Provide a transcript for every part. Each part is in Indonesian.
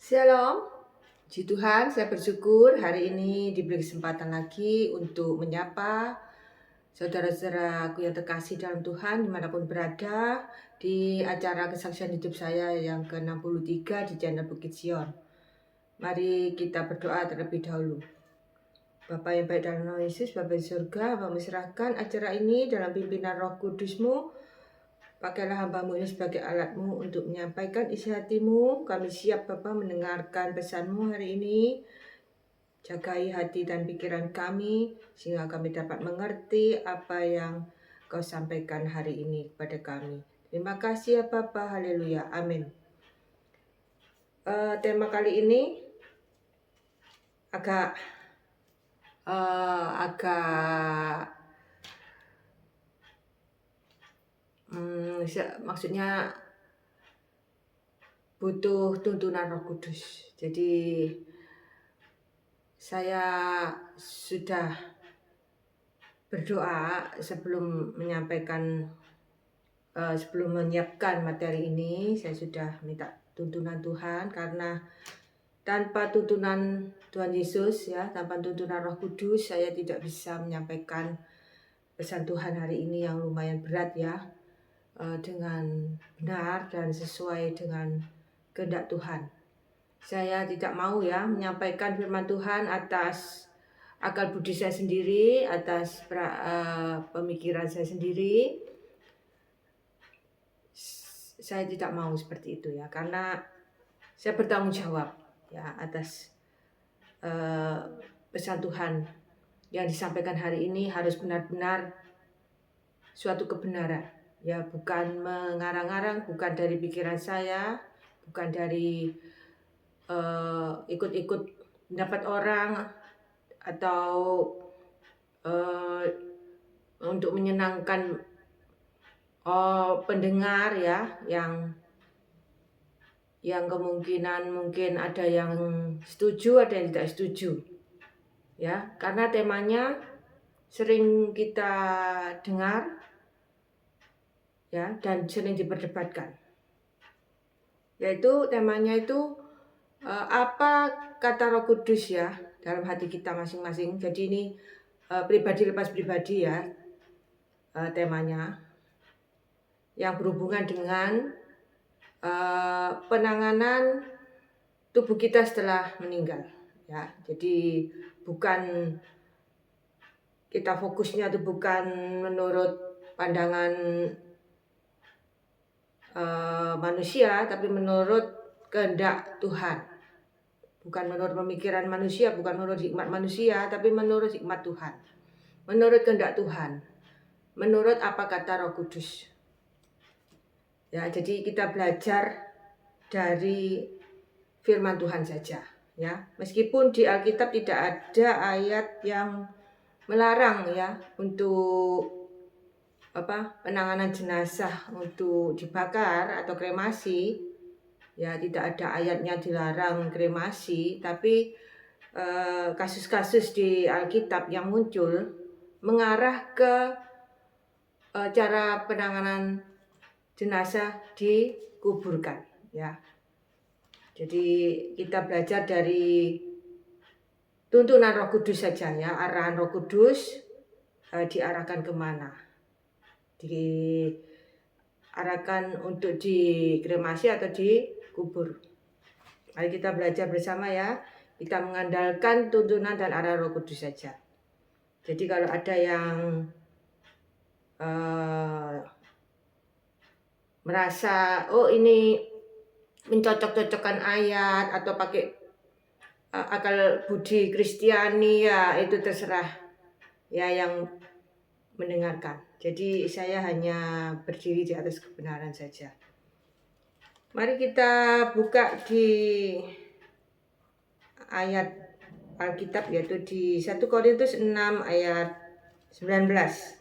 Shalom, puji Tuhan, saya bersyukur hari ini diberi kesempatan lagi untuk menyapa saudara-saudaraku yang terkasih dalam Tuhan dimanapun berada di acara kesaksian hidup saya yang ke-63 di channel Bukit Sion. Mari kita berdoa terlebih dahulu. Bapa yang baik dalam nama Yesus, Bapa di surga, Bapa menyerahkan acara ini dalam pimpinan Roh Kudus-Mu. Pakailah hamba-Mu ini sebagai alat-Mu untuk menyampaikan isi hati-Mu. Kami siap Bapa mendengarkan pesan-Mu hari ini. Jagai hati dan pikiran kami sehingga kami dapat mengerti apa yang Kau sampaikan hari ini kepada kami. Terima kasih ya Bapa, haleluya, amin. Tema kali ini agak maksudnya butuh tuntunan Roh Kudus. Jadi saya sudah berdoa sebelum menyiapkan materi ini. Saya sudah minta tuntunan Tuhan, karena tanpa tuntunan Tuhan Yesus ya, tanpa tuntunan Roh Kudus, saya tidak bisa menyampaikan pesan Tuhan hari ini yang lumayan berat ya, dengan benar dan sesuai dengan kehendak Tuhan. Saya tidak mau ya menyampaikan firman Tuhan atas akal budi saya sendiri, atas pemikiran saya sendiri. Saya tidak mau seperti itu ya, karena saya bertanggung jawab ya atas pesan Tuhan yang disampaikan hari ini harus benar-benar suatu kebenaran ya, bukan mengarang-arang, bukan dari pikiran saya, bukan dari ikut-ikut pendapat orang atau untuk menyenangkan pendengar ya, yang kemungkinan mungkin ada yang setuju, ada yang tidak setuju ya, karena temanya sering kita dengar ya dan sering diperdebatkan, yaitu temanya itu apa kata Roh Kudus ya dalam hati kita masing-masing. Jadi ini pribadi lepas pribadi ya, temanya yang berhubungan dengan penanganan tubuh kita setelah meninggal ya. Jadi bukan kita fokusnya itu bukan menurut pandangan manusia, tapi menurut kehendak Tuhan. Bukan menurut pemikiran manusia, bukan menurut hikmat manusia, tapi menurut hikmat Tuhan, menurut kehendak Tuhan, menurut apa kata Roh Kudus. Ya, jadi kita belajar dari firman Tuhan saja ya. Meskipun di Alkitab tidak ada ayat yang melarang ya untuk penanganan jenazah untuk dibakar atau kremasi ya, tidak ada ayatnya dilarang kremasi, tapi kasus-kasus di Alkitab yang muncul mengarah ke cara penanganan jenazah dikuburkan ya. Jadi kita belajar dari tuntunan Roh Kudus saja ya, arahan Roh Kudus diarahkan kemana, diarahkan untuk dikremasi atau dikubur. Mari kita belajar bersama ya. Kita mengandalkan tuntunan dan arah Roh Kudus saja. Jadi kalau ada yang merasa ini mencocok-cocokkan ayat atau pakai akal budi Kristiani ya, itu terserah ya yang mendengarkan. Jadi saya hanya berdiri di atas kebenaran saja. Mari kita buka di ayat Alkitab, yaitu di 1 Korintus 6 ayat 19.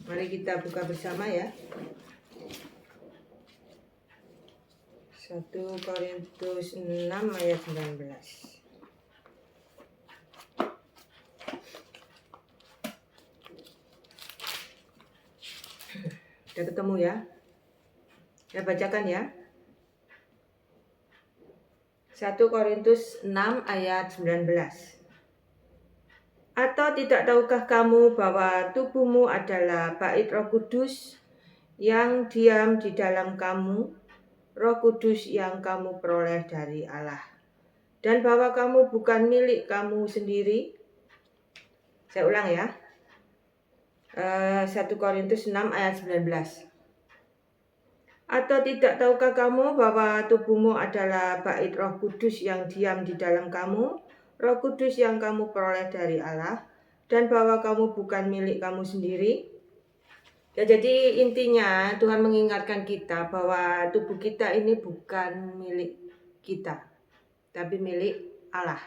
Mari kita buka bersama ya. 1 Korintus 6 ayat 19. Sudah ketemu ya? Saya bacakan ya. 1 Korintus 6 ayat 19. Atau tidak tahukah kamu bahwa tubuhmu adalah bait Roh Kudus yang diam di dalam kamu, Roh Kudus yang kamu peroleh dari Allah, dan bahwa kamu bukan milik kamu sendiri? Saya ulang ya. 1 Korintus 6 ayat 19. Atau tidak tahukah kamu bahwa tubuhmu adalah bait Roh Kudus yang diam di dalam kamu, Roh Kudus yang kamu peroleh dari Allah, dan bahwa kamu bukan milik kamu sendiri? Ya, jadi intinya Tuhan mengingatkan kita bahwa tubuh kita ini bukan milik kita, tapi milik Allah.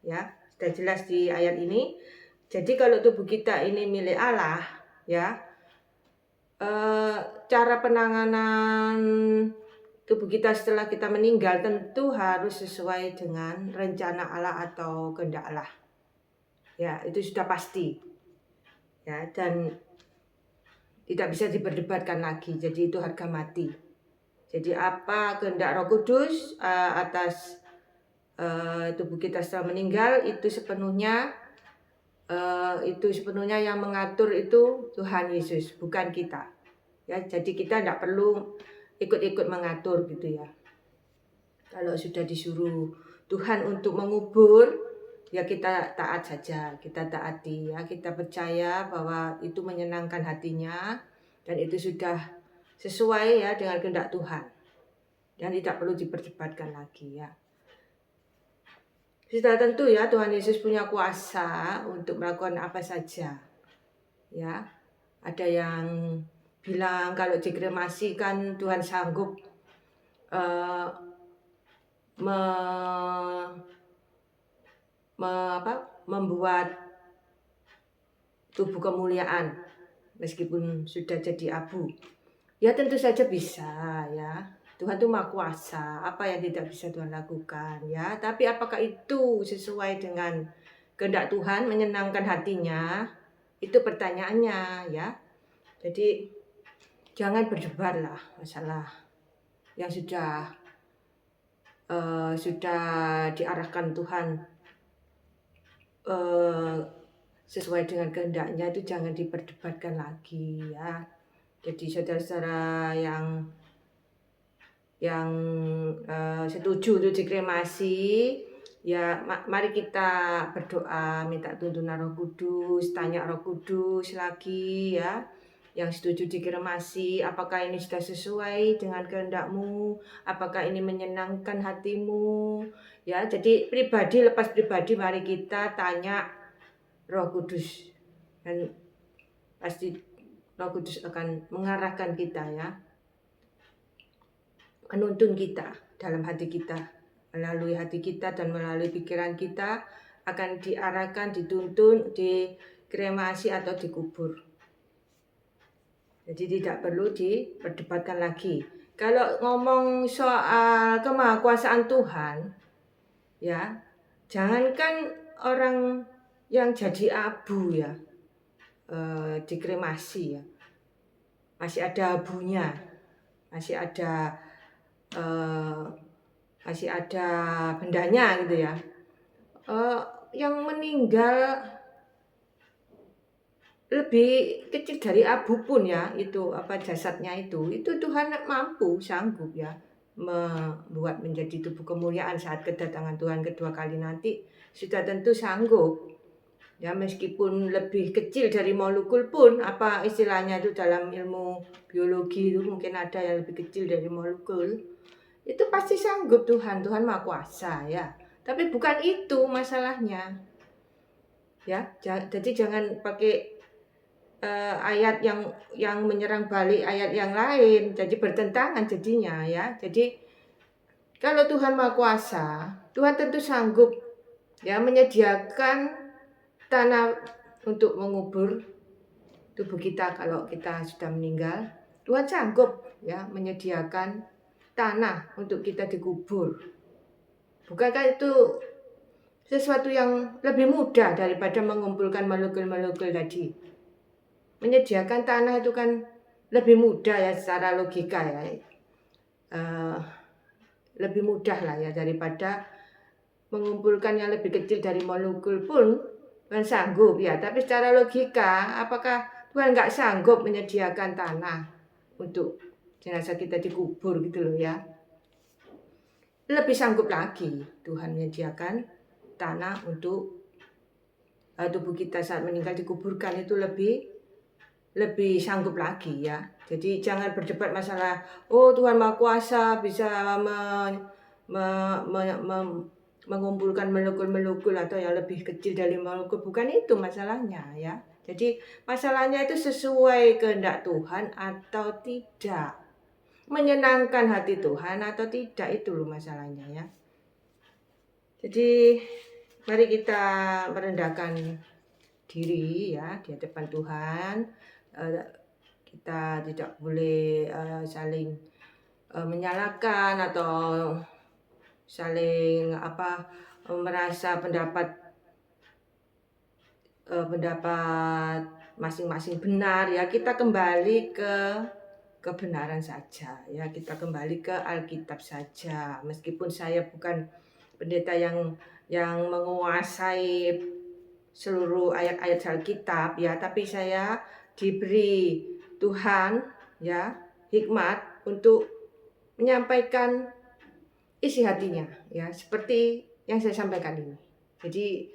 Ya, sudah jelas di ayat ini. Jadi kalau tubuh kita ini milik Allah, ya, cara penanganan tubuh kita setelah kita meninggal tentu harus sesuai dengan rencana Allah atau kehendak Allah. Ya, itu sudah pasti. Ya, dan tidak bisa diperdebatkan lagi. Jadi itu harga mati. Jadi apa kehendak Roh Kudus atas tubuh kita setelah meninggal itu sepenuhnya yang mengatur itu Tuhan Yesus, bukan kita. Ya, jadi kita tidak perlu ikut-ikut mengatur gitu ya. Kalau sudah disuruh Tuhan untuk mengubur, ya kita taat saja, kita taati ya, kita percaya bahwa itu menyenangkan hatinya dan itu sudah sesuai ya dengan kehendak Tuhan. Dan tidak perlu diperdebatkan lagi ya. Sudah tentu ya Tuhan Yesus punya kuasa untuk melakukan apa saja. Ya. Ada yang bilang kalau dikremasi kan Tuhan sanggup membuat tubuh kemuliaan meskipun sudah jadi abu. Ya tentu saja bisa ya. Tuhan itu Maha Kuasa, apa yang tidak bisa Tuhan lakukan ya. Tapi apakah itu sesuai dengan kehendak Tuhan, menyenangkan hatinya? Itu pertanyaannya ya. Jadi jangan berdebat lah masalah yang sudah diarahkan Tuhan sesuai dengan kehendaknya, itu jangan diperdebatkan lagi ya. Jadi saudara-saudara yang setuju untuk dikremasi, ya mari kita berdoa minta tuntunan Roh Kudus, tanya Roh Kudus lagi ya. Yang setuju dikremasi, apakah ini sudah sesuai dengan kehendak-Mu? Apakah ini menyenangkan hatimu? Ya, jadi lepas pribadi mari kita tanya Roh Kudus. Dan pasti Roh Kudus akan mengarahkan kita ya. Menuntun kita dalam hati kita, melalui hati kita dan melalui pikiran kita akan diarahkan, dituntun, dikremasi atau dikubur. Jadi tidak perlu diperdebatkan lagi. Kalau ngomong soal kemahakuasaan Tuhan, ya jangankan orang yang jadi abu ya, dikremasi ya, masih ada abunya, masih ada bendanya gitu ya. Yang meninggal lebih kecil dari abu pun ya, itu jasadnya itu Tuhan mampu, sanggup ya membuat menjadi tubuh kemuliaan saat kedatangan Tuhan kedua kali nanti, sudah tentu sanggup. Ya meskipun lebih kecil dari molekul pun, apa istilahnya itu dalam ilmu biologi itu mungkin ada yang lebih kecil dari molekul. Itu pasti sanggup Tuhan Maha Kuasa ya. Tapi bukan itu masalahnya. Ya, jadi jangan pakai ayat yang menyerang balik ayat yang lain, jadi bertentangan jadinya ya. Jadi kalau Tuhan Maha Kuasa, Tuhan tentu sanggup ya menyediakan tanah untuk mengubur tubuh kita kalau kita sudah meninggal. Tuhan sanggup ya menyediakan tanah untuk kita dikubur. Bukankah itu sesuatu yang lebih mudah daripada mengumpulkan molekul-molekul tadi? Menyediakan tanah itu kan lebih mudah ya secara logika ya. lebih mudah lah ya daripada mengumpulkan yang lebih kecil dari molekul pun Tuhan sanggup ya. Tapi secara logika, apakah Tuhan nggak sanggup menyediakan tanah untuk jenazah kita dikubur gitu loh ya. Lebih sanggup lagi Tuhan menyediakan tanah untuk tubuh kita saat meninggal dikuburkan, itu lebih sanggup lagi ya. Jadi jangan berdebat masalah Tuhan Maha Kuasa bisa mengumpulkan molekul-molekul atau yang lebih kecil dari molekul. Bukan itu masalahnya ya. Jadi masalahnya itu sesuai kehendak Tuhan atau tidak, menyenangkan hati Tuhan atau tidak, itu loh masalahnya ya. Jadi mari kita merendahkan diri ya di hadapan Tuhan. Kita tidak boleh saling menyalahkan atau saling merasa pendapat masing-masing benar ya. Kita kembali ke kebenaran saja ya, kita kembali ke Alkitab saja. Meskipun saya bukan pendeta yang menguasai seluruh ayat-ayat Alkitab ya, tapi saya diberi Tuhan ya hikmat untuk menyampaikan isi hatinya ya, seperti yang saya sampaikan ini. Jadi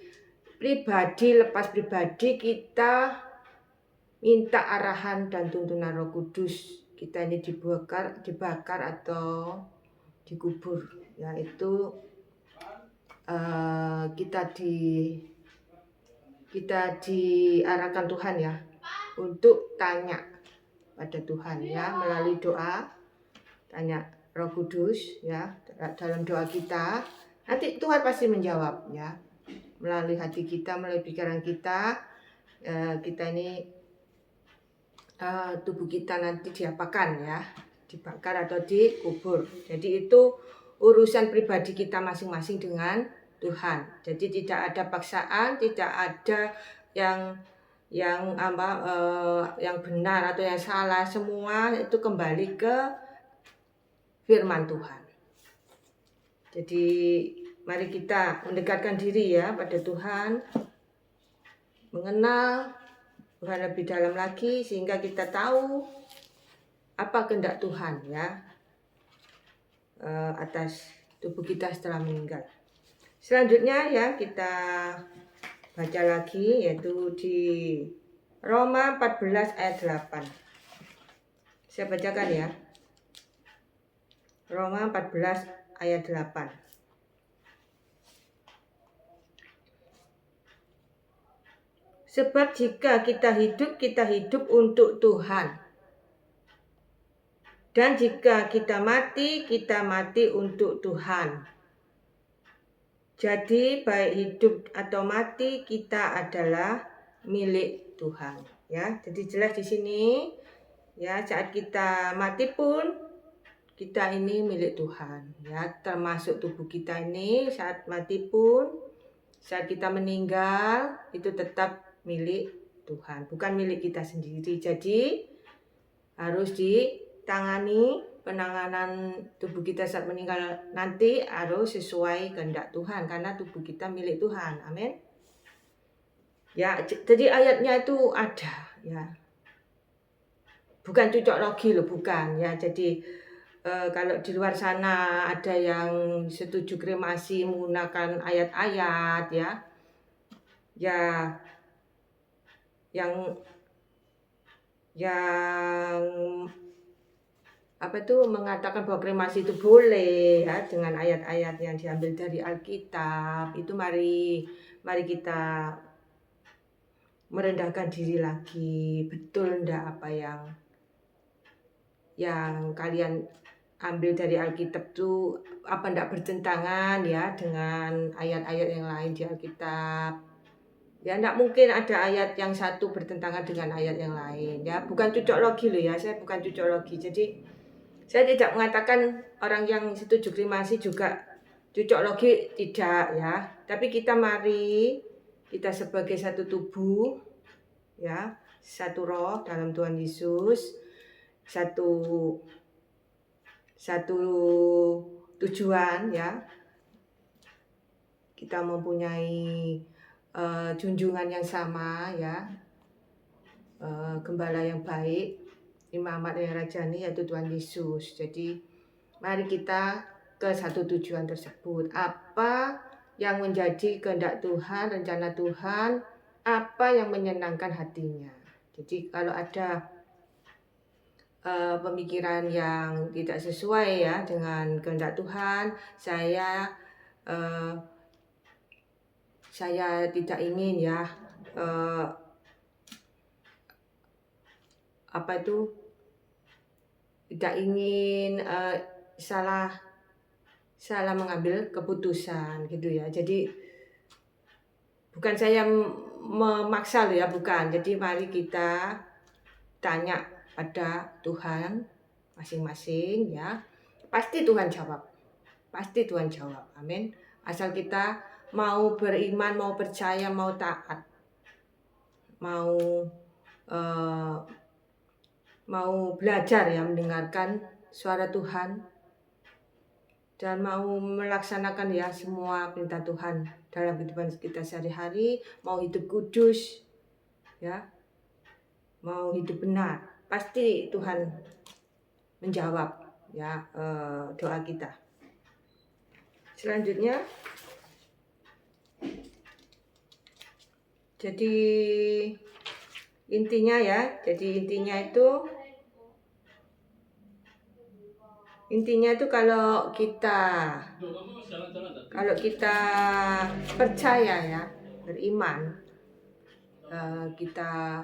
pribadi lepas pribadi kita minta arahan dan tuntunan Roh Kudus, kita ini dibakar atau dikubur, yaitu kita diarahkan Tuhan ya untuk tanya pada Tuhan ya, melalui doa, tanya Roh Kudus ya, dalam doa kita nanti Tuhan pasti menjawab ya, melalui hati kita, melalui pikiran kita. Kita ini tubuh kita nanti diapakan ya, dibakar atau dikubur. Jadi itu urusan pribadi kita masing-masing dengan Tuhan. Jadi tidak ada paksaan, tidak ada yang benar atau yang salah, semua itu kembali ke firman Tuhan. Jadi mari kita mendekatkan diri ya pada Tuhan, mengenal Tuhan lebih dalam lagi sehingga kita tahu apa kehendak Tuhan ya atas tubuh kita setelah meninggal. Selanjutnya ya kita baca lagi, yaitu di Roma 14 ayat 8. Saya bacakan ya. Roma 14 ayat 8. Sebab jika kita hidup untuk Tuhan. Dan jika kita mati untuk Tuhan. Jadi baik hidup atau mati kita adalah milik Tuhan. Ya, jadi jelas di sini ya, saat kita mati pun kita ini milik Tuhan. Ya, termasuk tubuh kita ini saat mati pun, saat kita meninggal itu tetap milik Tuhan, bukan milik kita sendiri. Jadi harus ditangani, penanganan tubuh kita saat meninggal nanti harus sesuai kehendak Tuhan, karena tubuh kita milik Tuhan. Amin. Ya, jadi ayatnya itu ada ya. Bukan cocok logi loh, bukan ya. Jadi kalau di luar sana ada yang setuju kremasi menggunakan ayat-ayat ya. Ya yang mengatakan bahwa kremasi itu boleh ya dengan ayat-ayat yang diambil dari Alkitab. Itu mari kita merendahkan diri lagi. Betul ndak apa yang kalian ambil dari Alkitab itu apa ndak bertentangan ya dengan ayat-ayat yang lain di Alkitab? Ya ndak mungkin ada ayat yang satu bertentangan dengan ayat yang lain ya. Bukan cocok logi loh ya, saya bukan cocok logi. Jadi saya tidak mengatakan orang yang setuju kremasi juga cocok logi, tidak ya. Tapi mari kita sebagai satu tubuh ya, satu roh dalam Tuhan Yesus, satu tujuan ya. Kita mempunyai junjungan yang sama ya, gembala yang baik, imamat yang rajani yaitu Tuhan Yesus. Jadi mari kita ke satu tujuan tersebut. Apa yang menjadi kehendak Tuhan, rencana Tuhan, apa yang menyenangkan hatinya. Jadi kalau ada pemikiran yang tidak sesuai ya dengan kehendak Tuhan, saya tidak ingin ya tidak ingin salah mengambil keputusan gitu ya. Jadi bukan saya memaksa loh ya, bukan. Jadi mari kita tanya pada Tuhan masing-masing ya. Pasti Tuhan jawab. Pasti Tuhan jawab. Amin. Asal kita mau beriman, mau percaya, mau taat, mau belajar ya mendengarkan suara Tuhan dan mau melaksanakan ya semua perintah Tuhan dalam kehidupan kita sehari-hari, mau hidup kudus ya, mau hidup benar, pasti Tuhan menjawab ya doa kita. Selanjutnya, jadi intinya itu kalau kita percaya ya, beriman, kita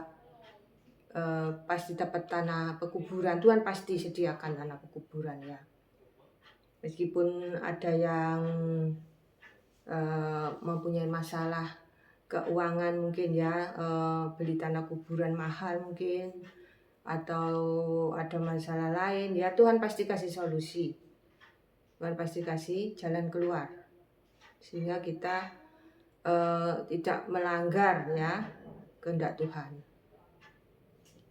pasti dapat tanah pekuburan. Tuhan pasti sediakan tanah pekuburan ya. Meskipun ada yang mempunyai masalah keuangan mungkin ya, beli tanah kuburan mahal mungkin, atau ada masalah lain ya, Tuhan pasti kasih solusi. Tuhan pasti kasih jalan keluar sehingga kita tidak melanggar ya kehendak Tuhan.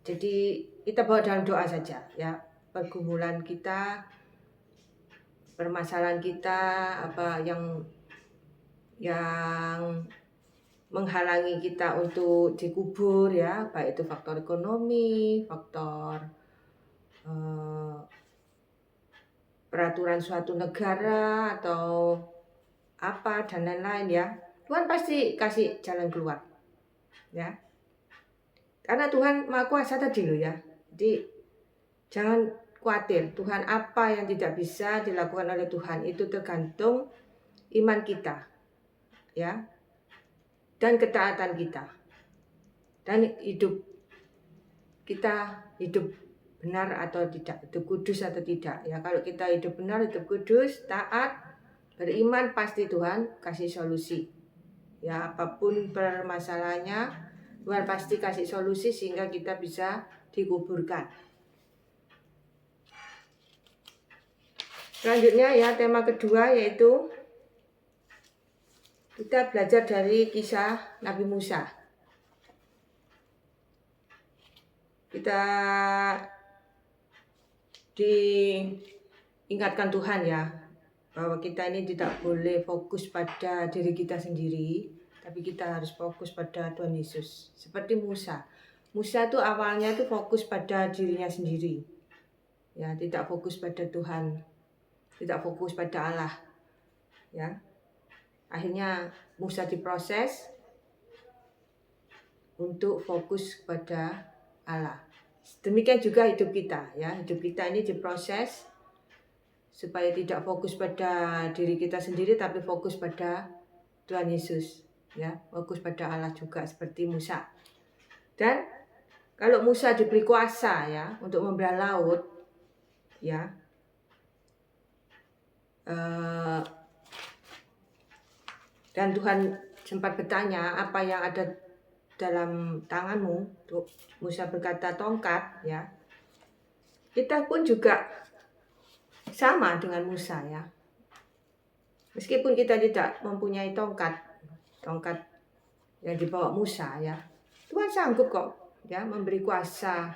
Jadi kita bawa dalam doa saja ya, pergumulan kita, permasalahan kita, apa yang menghalangi kita untuk dikubur ya, baik itu faktor ekonomi, faktor peraturan suatu negara atau apa dan lain-lain ya, Tuhan pasti kasih jalan keluar ya, karena Tuhan Maha Kuasa tadi loh ya. Jadi jangan khawatir, Tuhan apa yang tidak bisa dilakukan oleh Tuhan itu tergantung iman kita ya, dan ketaatan kita, dan hidup kita hidup benar atau tidak, hidup kudus atau tidak ya. Kalau kita hidup benar, hidup kudus, taat, beriman, pasti Tuhan kasih solusi ya. Apapun permasalahannya, Tuhan pasti kasih solusi sehingga kita bisa dikuburkan. Selanjutnya ya, tema kedua yaitu kita belajar dari kisah Nabi Musa. Kita diingatkan Tuhan ya, bahwa kita ini tidak boleh fokus pada diri kita sendiri, tapi kita harus fokus pada Tuhan Yesus. Seperti Musa. Musa itu awalnya itu fokus pada dirinya sendiri. Ya, tidak fokus pada Tuhan, tidak fokus pada Allah. Ya. Akhirnya Musa diproses untuk fokus kepada Allah. Demikian juga hidup kita ya. Hidup kita ini diproses supaya tidak fokus pada diri kita sendiri, tapi fokus pada Tuhan Yesus ya, fokus pada Allah juga seperti Musa. Dan kalau Musa diberi kuasa ya untuk membelah laut ya, dan Tuhan sempat bertanya, apa yang ada dalam tanganmu? Musa berkata, tongkat ya. Kita pun juga sama dengan Musa ya. Meskipun kita tidak mempunyai tongkat yang dibawa Musa ya, Tuhan sanggup kok ya memberi kuasa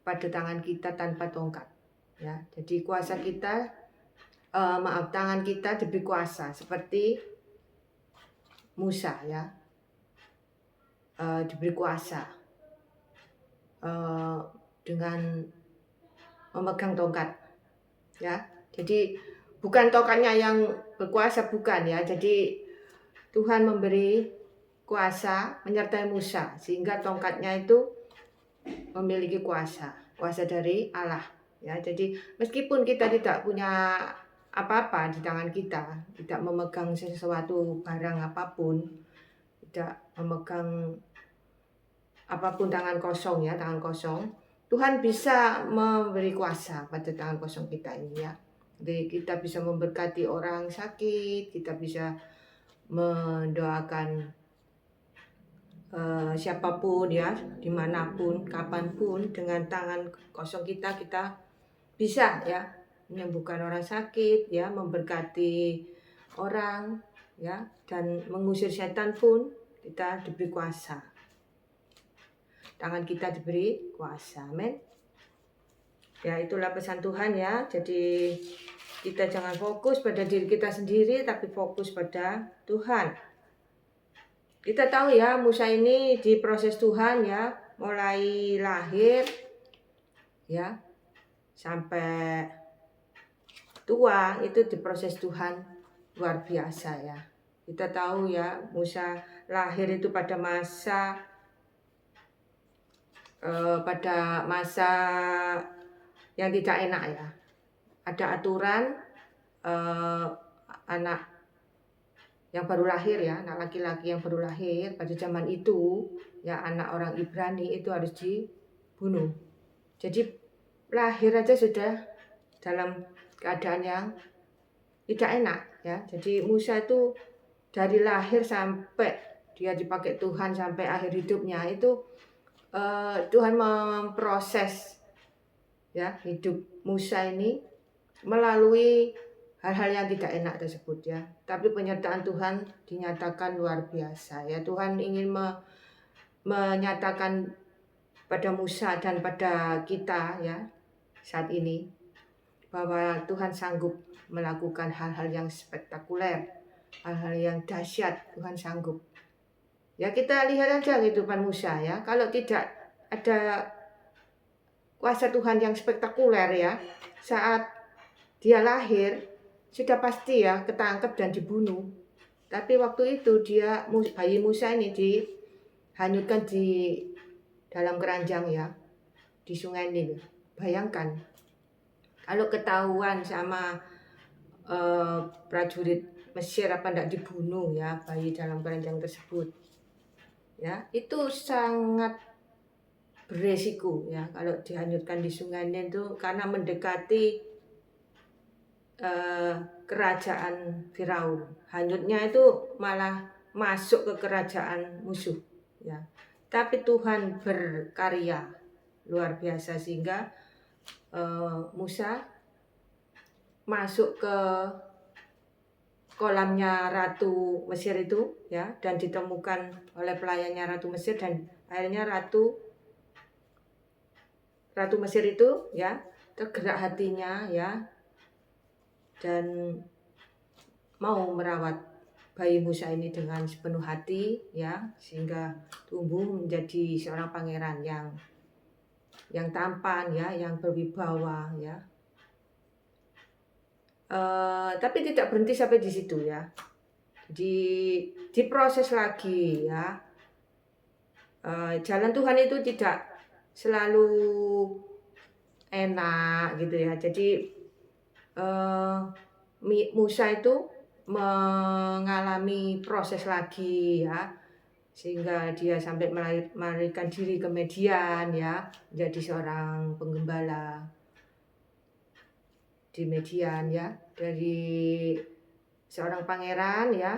pada tangan kita tanpa tongkat ya. Jadi kuasa kita tangan kita diberi kuasa seperti Musa ya, diberi kuasa dengan memegang tongkat ya. Jadi bukan tongkatnya yang berkuasa, bukan ya. Jadi Tuhan memberi kuasa menyertai Musa sehingga tongkatnya itu memiliki kuasa dari Allah ya. Jadi meskipun kita tidak punya apa-apa di tangan kita, tidak memegang sesuatu barang apapun, tidak memegang apapun, tangan kosong ya, tangan kosong, Tuhan bisa memberi kuasa pada tangan kosong kita ini ya. Jadi kita bisa memberkati orang sakit, kita bisa mendoakan siapapun ya, dimanapun, kapanpun, dengan tangan kosong kita bisa ya menyembuhkan orang sakit ya, memberkati orang ya, dan mengusir setan pun kita diberi kuasa. Tangan kita diberi kuasa, amin. Ya, itulah pesan Tuhan ya. Jadi kita jangan fokus pada diri kita sendiri, tapi fokus pada Tuhan. Kita tahu ya, Musa ini diproses Tuhan ya, mulai lahir ya sampai tua itu diproses Tuhan luar biasa ya. Kita tahu ya, Musa lahir itu pada masa yang tidak enak ya. Ada aturan anak yang baru lahir ya, anak laki-laki yang baru lahir pada zaman itu ya, anak orang Ibrani itu harus dibunuh. Jadi lahir aja sudah dalam keadaan yang tidak enak ya. Jadi Musa itu dari lahir sampai dia dipakai Tuhan sampai akhir hidupnya itu Tuhan memproses ya hidup Musa ini melalui hal-hal yang tidak enak tersebut ya. Tapi penyertaan Tuhan dinyatakan luar biasa ya. Tuhan ingin menyatakan pada Musa dan pada kita ya saat ini bahwa Tuhan sanggup melakukan hal-hal yang spektakuler, hal-hal yang dahsyat. Tuhan sanggup. Ya, kita lihat aja kehidupan Musa ya. Kalau tidak ada kuasa Tuhan yang spektakuler ya, saat dia lahir sudah pasti ya ketangkep dan dibunuh. Tapi waktu itu bayi Musa ini dihanyutkan di dalam keranjang ya, di Sungai Nil. Bayangkan kalau ketahuan sama prajurit Mesir apa enggak dibunuh ya bayi dalam keranjang tersebut. Ya, itu sangat beresiko ya kalau dihanyutkan di Sungai Nil itu, karena mendekati kerajaan Firaun. Hanyutnya itu malah masuk ke kerajaan musuh ya. Tapi Tuhan berkarya luar biasa sehingga Musa masuk ke kolamnya Ratu Mesir itu ya, dan ditemukan oleh pelayannya Ratu Mesir, dan akhirnya Ratu Mesir itu ya tergerak hatinya ya, dan mau merawat bayi Musa ini dengan sepenuh hati ya, sehingga tumbuh menjadi seorang pangeran yang tampan ya, yang berwibawa ya. Tapi tidak berhenti sampai di situ ya. Diproses lagi ya. Jalan Tuhan itu tidak selalu enak gitu ya. Jadi Musa itu mengalami proses lagi ya, sehingga dia sampai melarikan diri ke Midian ya, menjadi seorang penggembala di Midian ya. Dari seorang pangeran ya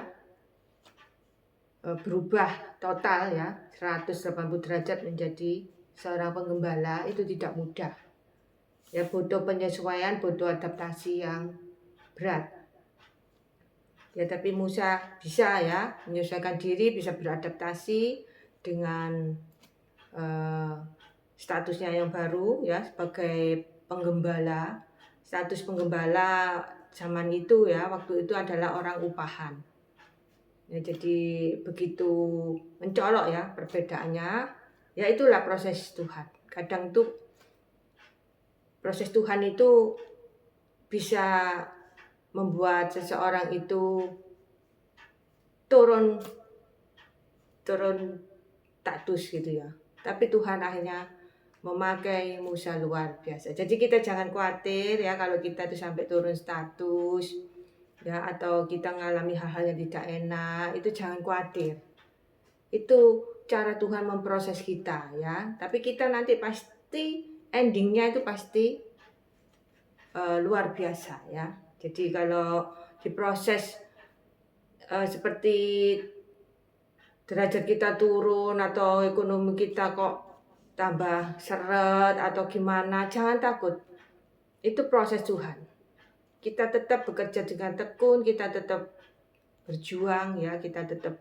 berubah total ya 180 derajat menjadi seorang penggembala, itu tidak mudah ya, butuh penyesuaian, butuh adaptasi yang berat ya. Tapi Musa bisa ya menyesuaikan diri, bisa beradaptasi dengan statusnya yang baru ya sebagai penggembala. Status penggembala zaman itu ya, waktu itu adalah orang upahan. Ya, jadi begitu mencolok ya perbedaannya, ya itulah proses Tuhan. Kadang tuh proses Tuhan itu bisa membuat seseorang itu turun status gitu ya. Tapi Tuhan akhirnya memakai Musa luar biasa. Jadi kita jangan khawatir ya kalau kita itu sampai turun status ya, atau kita mengalami hal-hal yang tidak enak, itu jangan khawatir. Itu cara Tuhan memproses kita ya. Tapi kita nanti pasti endingnya itu pasti luar biasa ya. Jadi kalau diproses seperti derajat kita turun atau ekonomi kita kok tambah seret atau gimana, jangan takut. Itu proses Tuhan. Kita tetap bekerja dengan tekun, kita tetap berjuang ya, kita tetap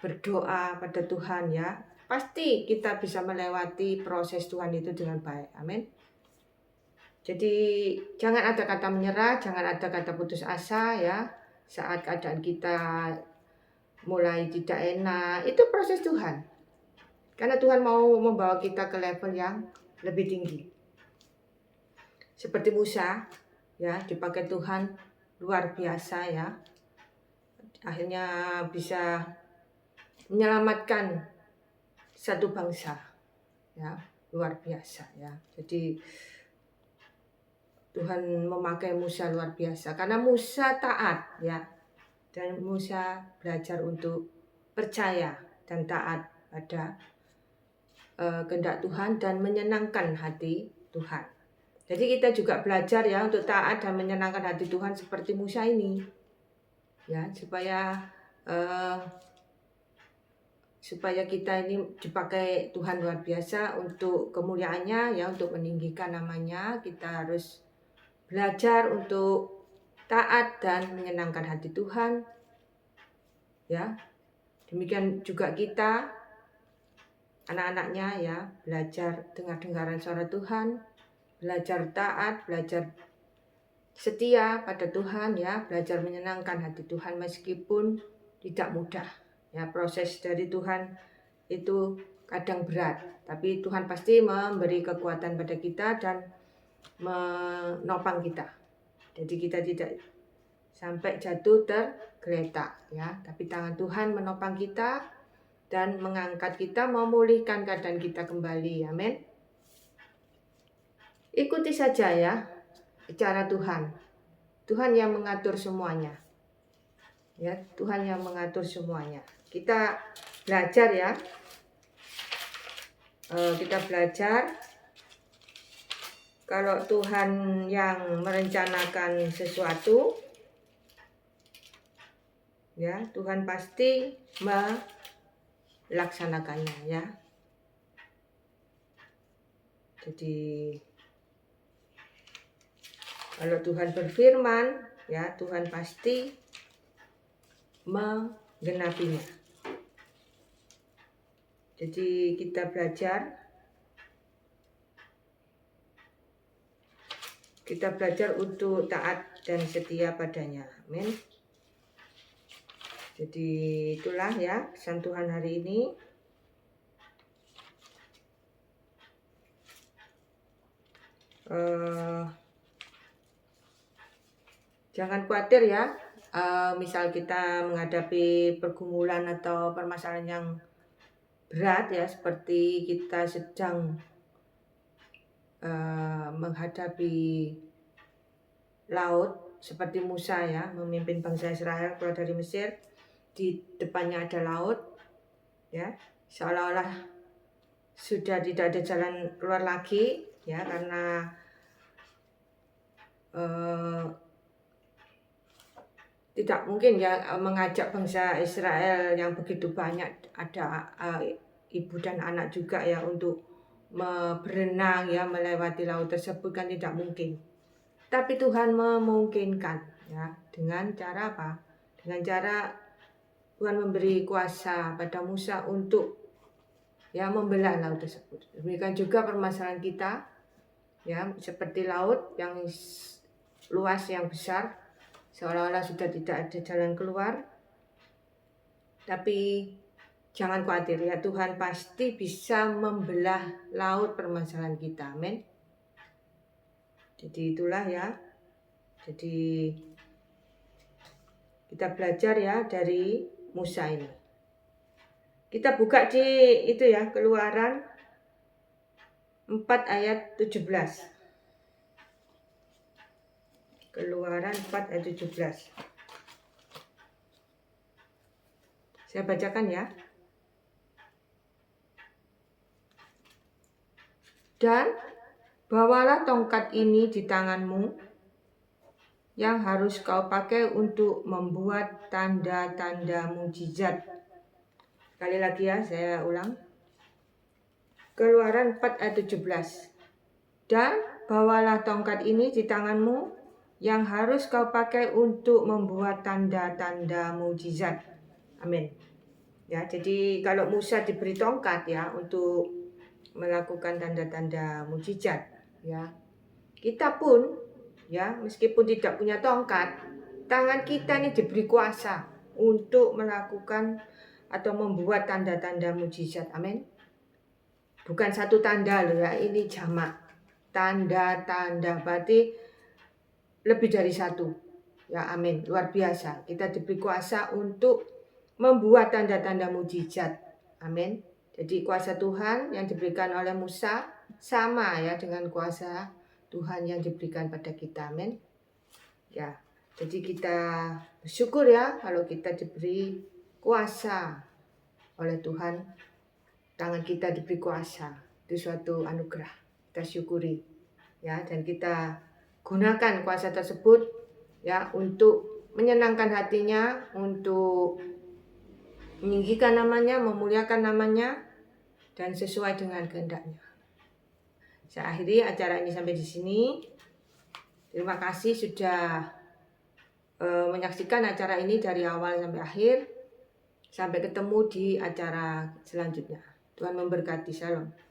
berdoa pada Tuhan ya. Pasti kita bisa melewati proses Tuhan itu dengan baik. Amin. Jadi jangan ada kata menyerah, jangan ada kata putus asa ya. Saat keadaan kita mulai tidak enak, itu proses Tuhan. Karena Tuhan mau membawa kita ke level yang lebih tinggi. Seperti Musa ya, dipakai Tuhan luar biasa ya. Akhirnya bisa menyelamatkan satu bangsa ya, luar biasa ya. Jadi Tuhan memakai Musa luar biasa karena Musa taat ya, dan Musa belajar untuk percaya dan taat pada kehendak Tuhan dan menyenangkan hati Tuhan. Jadi kita juga belajar ya untuk taat dan menyenangkan hati Tuhan seperti Musa ini ya, supaya kita ini dipakai Tuhan luar biasa untuk kemuliaannya ya, untuk meninggikan namanya. Kita harus belajar untuk taat dan menyenangkan hati Tuhan ya. Demikian juga kita anak-anaknya ya, belajar dengar-dengaran suara Tuhan, belajar taat, belajar setia pada Tuhan ya, belajar menyenangkan hati Tuhan meskipun tidak mudah ya. Proses dari Tuhan itu kadang berat, tapi Tuhan pasti memberi kekuatan pada kita dan menopang kita. Jadi kita tidak sampai jatuh tergeletak ya, tapi tangan Tuhan menopang kita dan mengangkat kita, memulihkan keadaan kita kembali. Amin. Ikuti saja ya cara Tuhan. Tuhan yang mengatur semuanya. Ya, Tuhan yang mengatur semuanya. Kita belajar ya. Kita belajar kalau Tuhan yang merencanakan sesuatu ya, Tuhan pasti melaksanakannya ya. Jadi kalau Tuhan berfirman ya, Tuhan pasti menggenapinya. Jadi kita belajar untuk taat dan setia padanya. Amin. Jadi itulah ya pesan Tuhan hari ini. Jangan khawatir ya, misal kita menghadapi pergumulan atau permasalahan yang berat ya, seperti kita sedang menghadapi laut seperti Musa ya, memimpin bangsa Israel keluar dari Mesir. Di depannya ada laut ya, seolah-olah sudah tidak ada jalan keluar lagi ya, karena tidak mungkin ya mengajak bangsa Israel yang begitu banyak, ada ibu dan anak juga ya, untuk berenang ya melewati laut tersebut, kan tidak mungkin. Tapi Tuhan memungkinkan ya, dengan cara apa? Dengan cara Tuhan memberi kuasa pada Musa untuk ya membelah laut tersebut. Demikian juga permasalahan kita ya, seperti laut yang luas yang besar, seolah-olah sudah tidak ada jalan keluar. Tapi jangan khawatir ya, Tuhan pasti bisa membelah laut permasalahan kita. Amin. Jadi itulah ya. Jadi kita belajar ya dari Musa ini. Kita buka di itu ya, Keluaran 4 ayat 17. Keluaran 4 ayat 17. Saya bacakan ya. Dan bawalah tongkat ini di tanganmu, yang harus kau pakai untuk membuat tanda-tanda mujizat. Sekali lagi ya, saya ulang. Keluaran 4 ayat 17. Dan bawalah tongkat ini di tanganmu, yang harus kau pakai untuk membuat tanda-tanda mujizat. Amin. Ya, jadi kalau Musa diberi tongkat ya untuk melakukan tanda-tanda mujizat, ya. Kita pun ya, meskipun tidak punya tongkat, tangan kita ini diberi kuasa untuk melakukan atau membuat tanda-tanda mujizat. Amin. Bukan satu tanda loh ya, ini jamak. Tanda-tanda berarti lebih dari satu. Ya, amin. Luar biasa. Kita diberi kuasa untuk membuat tanda-tanda mujizat. Amin. Jadi kuasa Tuhan yang diberikan oleh Musa sama ya dengan kuasa Tuhan yang diberikan pada kita. Amin. Ya. Jadi kita bersyukur ya kalau kita diberi kuasa oleh Tuhan. Tangan kita diberi kuasa. Itu suatu anugerah. Kita syukuri. Ya, dan kita gunakan kuasa tersebut ya untuk menyenangkan hatinya, untuk meninggikan namanya, memuliakan namanya, dan sesuai dengan kehendaknya. Saya akhiri acara ini sampai di sini. Terima kasih sudah menyaksikan acara ini dari awal sampai akhir. Sampai ketemu di acara selanjutnya. Tuhan memberkati. Shalom.